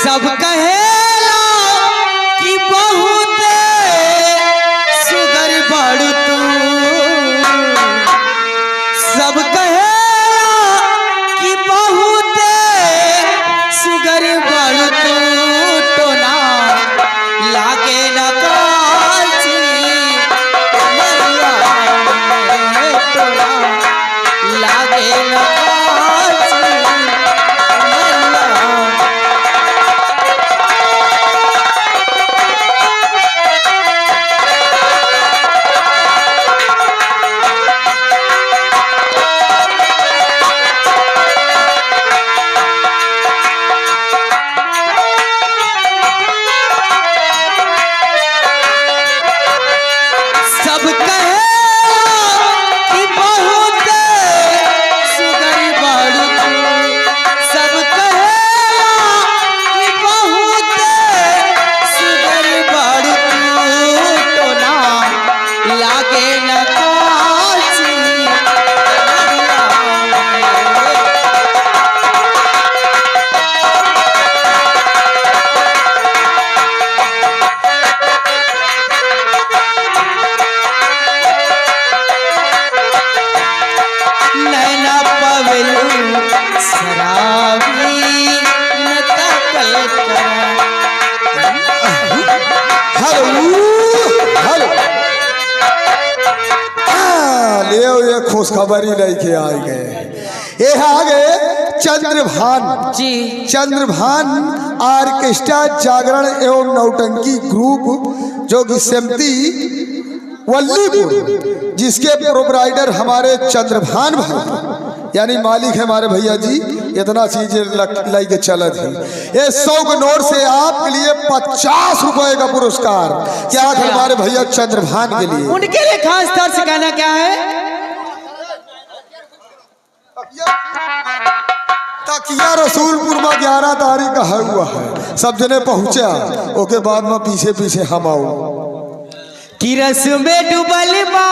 सब कहेला कि बहुत सुगर बड़ तू, सब कहेला कि बहुत सुगर बड़ तू, टोना लागे न काची मरिया टोना लागे न काची मरिया। सब कहेला कि बहुत सुगर बड़ तू, सब कहेला कि बहुत सुगर बड़ तू, टोना लागे न काची मरिया। नैना पवलू शराबी न तकल करा। हेलो हेलो ले ये खुशखबरी लेके आ गए। ये आ गए चंद्रभान जी चंद्रभान ऑर्केस्ट्रा जागरण एवं नौटंकी ग्रुप जो कि सेमती वल्लीपुर, जिसके प्रोपराइटर हमारे चंद्रभान भाई यानी मालिक है हमारे भैया जी। इतना चीजें लाई के चल थी। ये 100 के नोट से आपके लिए 50 रुपए का पुरस्कार क्या हमारे भैया चंद्रभान के लिए। उनके लिए खास तौर से गाना क्या है? तकिया रसूलपुर में 11 तारीख का है हुआ है। सब जने पहुंचा ओके बाद में पीछे पीछे हम आओ कि रस में डूबल बा